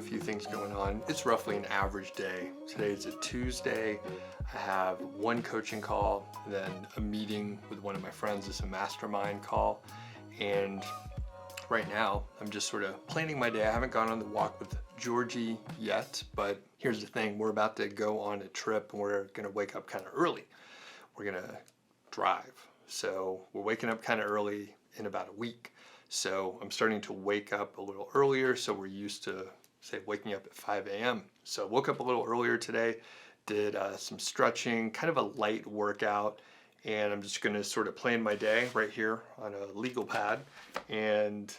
a few things going on. It's roughly an average day. Today's a Tuesday. I have one coaching call, then a meeting with one of my friends. It's a mastermind call. And right now, I'm just sort of planning my day. I haven't gone on the walk with Georgie yet, but here's the thing. We're about to go on a trip and we're gonna wake up kind of early. We're gonna drive. So we're waking up kind of early in about a week. So I'm starting to wake up a little earlier. So we're used to, say, waking up at 5 a.m. So I woke up a little earlier today, did some stretching, kind of a light workout, and I'm just going to sort of plan my day right here on a legal pad, and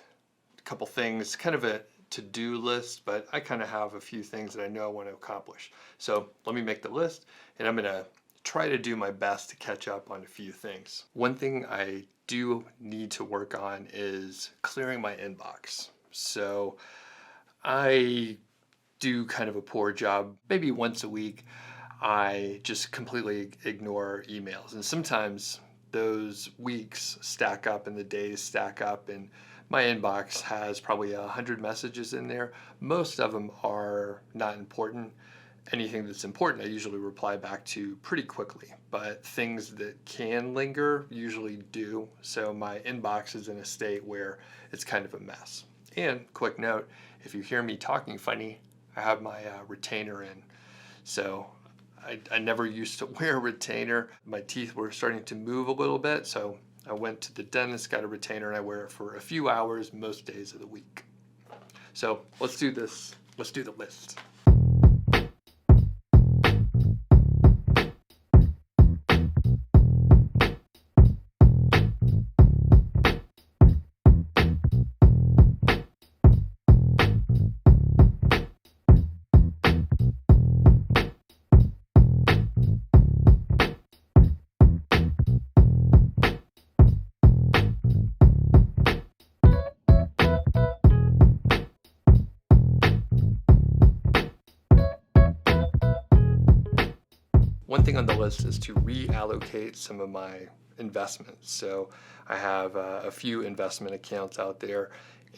a couple things, kind of a to-do list, but I kind of have a few things that I know I want to accomplish. So let me make the list, and I'm going to try to do my best to catch up on a few things. One thing I do need to work on is clearing my inbox. So I do kind of a poor job. Maybe once a week, I just completely ignore emails. And sometimes those weeks stack up and the days stack up, and my inbox has probably 100 messages in there. Most of them are not important. Anything that's important, I usually reply back to pretty quickly, but things that can linger usually do. So my inbox is in a state where it's kind of a mess. And quick note, if you hear me talking funny, I have my retainer in. So I never used to wear a retainer. My teeth were starting to move a little bit, so I went to the dentist, got a retainer, and I wear it for a few hours most days of the week. So let's do this. Let's do the list. One thing on the list is to reallocate some of my investments. So I have a few investment accounts out there,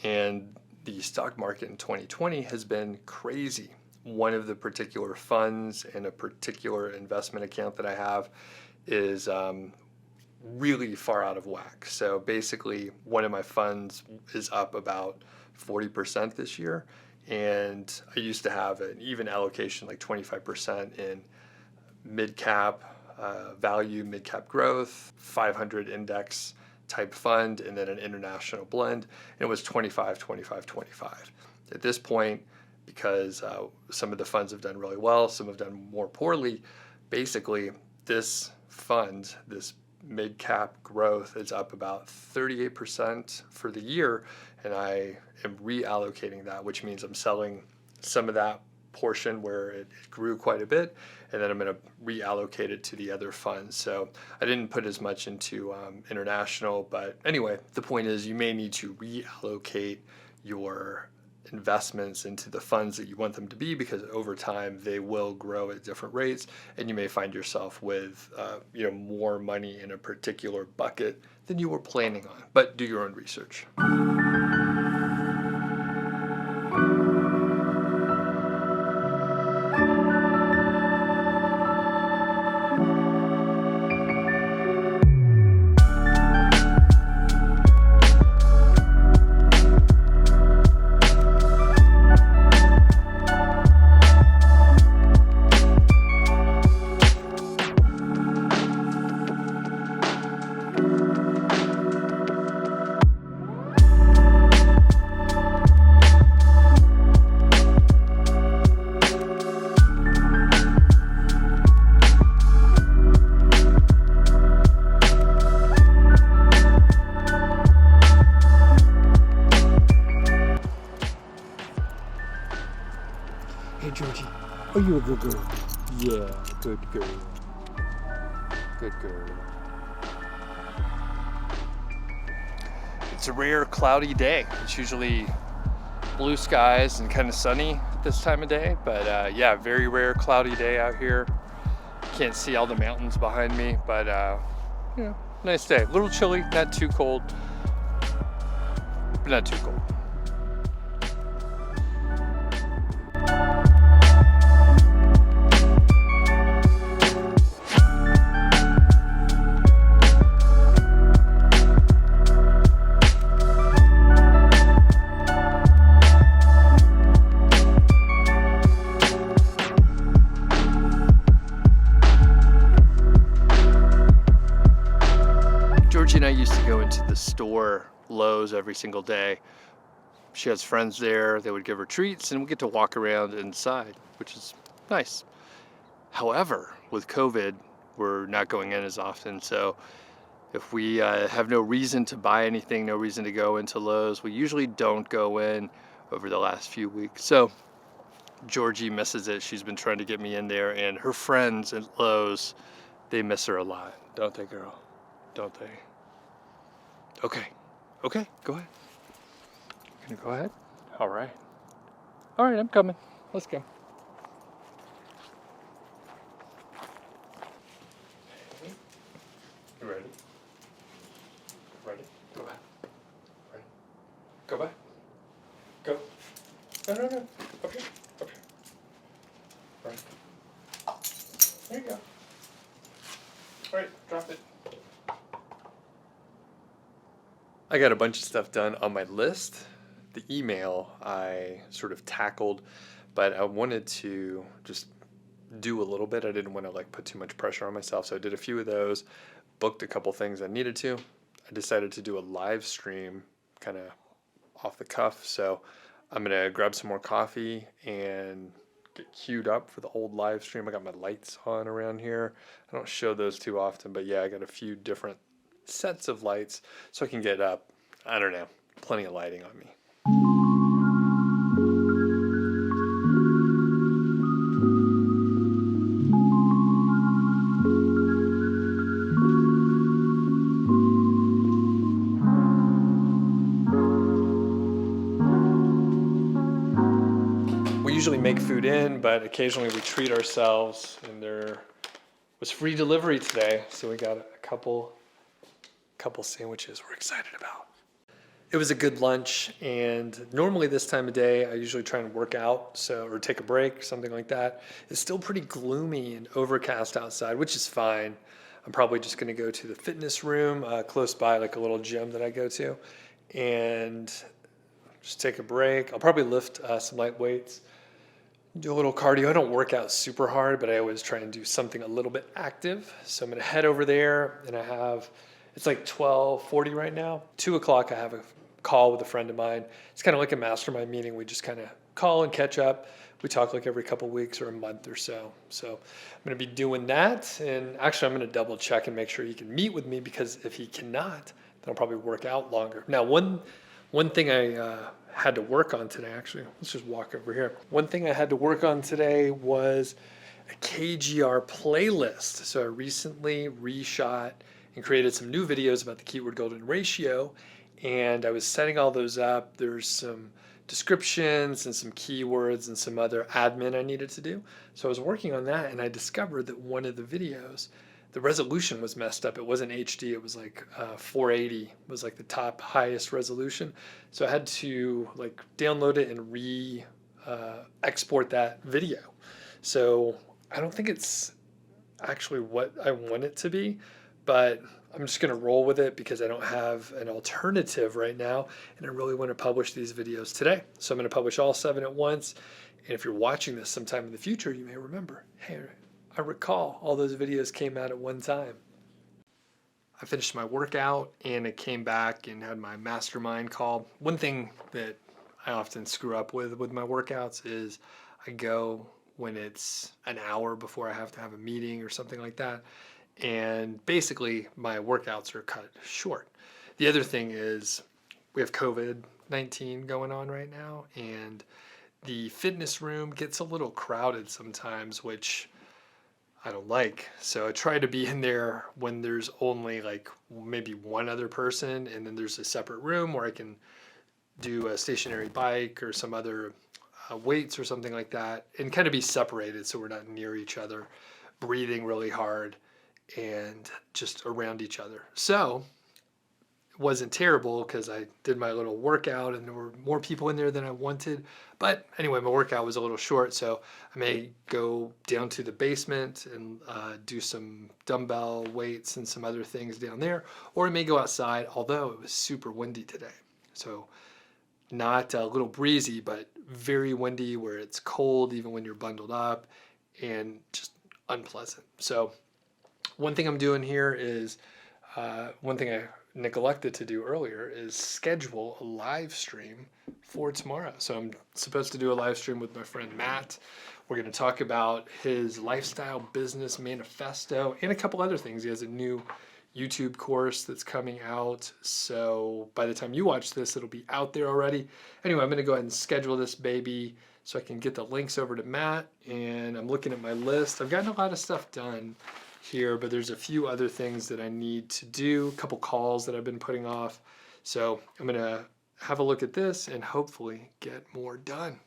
and the stock market in 2020 has been crazy. One of the particular funds and a particular investment account that I have is really far out of whack. So basically, one of my funds is up about 40% this year, and I used to have an even allocation, like 25% in mid-cap value, mid-cap growth, 500 index type fund, and then an international blend. And it was 25, 25, 25. At this point, because some of the funds have done really well, some have done more poorly, basically this fund, this mid-cap growth, is up about 38% for the year, and I am reallocating that, which means I'm selling some of that portion where it grew quite a bit, and then I'm going to reallocate it to the other funds. So I didn't put as much into international, but anyway, the point is you may need to reallocate your investments into the funds that you want them to be, because over time they will grow at different rates, and you may find yourself with more money in a particular bucket than you were planning on. But do your own research. Hey Georgie, are you a good girl? Yeah, good girl. Good girl. It's a rare cloudy day. It's usually blue skies and kind of sunny at this time of day, but yeah, very rare cloudy day out here. Can't see all the mountains behind me, but nice day. A little chilly, not too cold, but not too cold. Georgie and I used to go into the store, Lowe's, every single day. She has friends there, they would give her treats, and we get to walk around inside, which is nice. However, with COVID, we're not going in as often, so if we have no reason to buy anything, no reason to go into Lowe's, we usually don't go in over the last few weeks. So Georgie misses it. She's been trying to get me in there, and her friends at Lowe's, they miss her a lot, don't they, girl? Don't they? Okay, go ahead. Gonna go ahead? All right, I'm coming. Let's go. You ready? Ready? Go back. Ready? Go back. Go. No. Up here. Right. There you go. All right, drop it. I got a bunch of stuff done on my list. The email I sort of tackled, but I wanted to just do a little bit. I didn't want to like put too much pressure on myself, so I did a few of those, booked a couple things I needed to. I decided to do a live stream kind of off the cuff, so I'm gonna grab some more coffee and get queued up for the old live stream. I got my lights on around here. I don't show those too often, but yeah, I got a few different sets of lights so I can get up, I don't know, plenty of lighting on me. We usually make food in, but occasionally we treat ourselves, and there was free delivery today, so we got a couple sandwiches we're excited about. It was a good lunch, and normally this time of day I usually try and work out, or take a break, something like that. It's still pretty gloomy and overcast outside, which is fine. I'm probably just going to go to the fitness room close by, like a little gym that I go to, and just take a break. I'll probably lift some light weights, do a little cardio. I don't work out super hard, but I always try and do something a little bit active. So I'm going to head over there, and it's like 12:40 right now. 2 o'clock, I have a call with a friend of mine. It's kind of like a mastermind meeting. We just kind of call and catch up. We talk like every couple weeks or a month or so. So I'm going to be doing that. And actually, I'm going to double check and make sure he can meet with me, because if he cannot, then I'll probably work out longer. Now, one thing I had to work on today, actually, let's just walk over here. One thing I had to work on today was a KGR playlist. So I recently reshot and created some new videos about the keyword golden ratio, and I was setting all those up. There's some descriptions and some keywords and some other admin I needed to do. So I was working on that, and I discovered that one of the videos, the resolution was messed up. It wasn't HD, it was like 480 was like the top highest resolution. So I had to like download it and export that video. So I don't think it's actually what I want it to be, but I'm just gonna roll with it because I don't have an alternative right now, and I really want to publish these videos today. So I'm gonna publish all 7 at once. And if you're watching this sometime in the future, you may remember, hey, I recall all those videos came out at one time. I finished my workout and I came back and had my mastermind call. One thing that I often screw up with my workouts is I go when it's an hour before I have to have a meeting or something like that. And basically my workouts are cut short. The other thing is we have COVID-19 going on right now, and the fitness room gets a little crowded sometimes, which I don't like. So I try to be in there when there's only like maybe one other person, and then there's a separate room where I can do a stationary bike or some other weights or something like that, and kind of be separated so we're not near each other, breathing really hard and just around each other. So it wasn't terrible because I did my little workout and there were more people in there than I wanted. But anyway, my workout was a little short, so I may go down to the basement and do some dumbbell weights and some other things down there, or I may go outside, although it was super windy today. So not a little breezy, but very windy where it's cold even when you're bundled up, and just unpleasant. So one thing I'm doing here is, one thing I neglected to do earlier is schedule a live stream for tomorrow. So I'm supposed to do a live stream with my friend Matt. We're going to talk about his lifestyle business manifesto and a couple other things. He has a new YouTube course that's coming out. So by the time you watch this, it'll be out there already. Anyway, I'm going to go ahead and schedule this baby so I can get the links over to Matt. And I'm looking at my list. I've gotten a lot of stuff done here, but there's a few other things that I need to do, a couple calls that I've been putting off. So I'm going to have a look at this and hopefully get more done.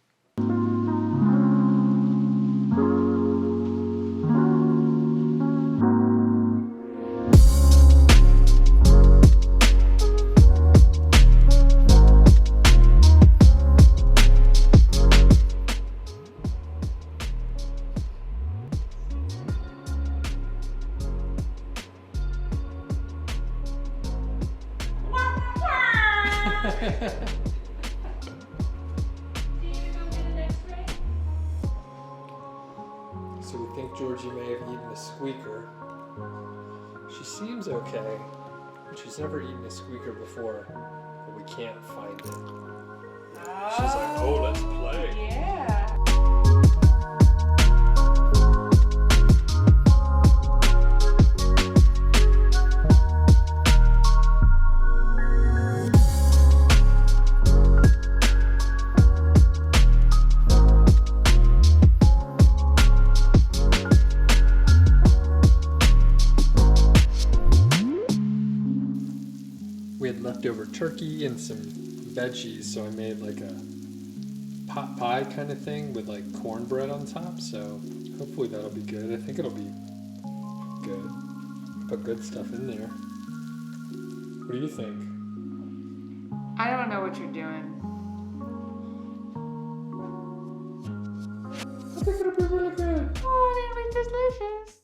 So we think Georgie may have eaten a squeaker. She seems okay. She's never eaten a squeaker before, but we can't find it. She's like, oh, let's play. Yeah. We had leftover turkey and some veggies, so I made like a pot pie kind of thing with like cornbread on top, so hopefully that'll be good. I think it'll be good. Put good stuff in there. What do you think? I don't know what you're doing. I think it'll be really good. Oh, it'll be delicious.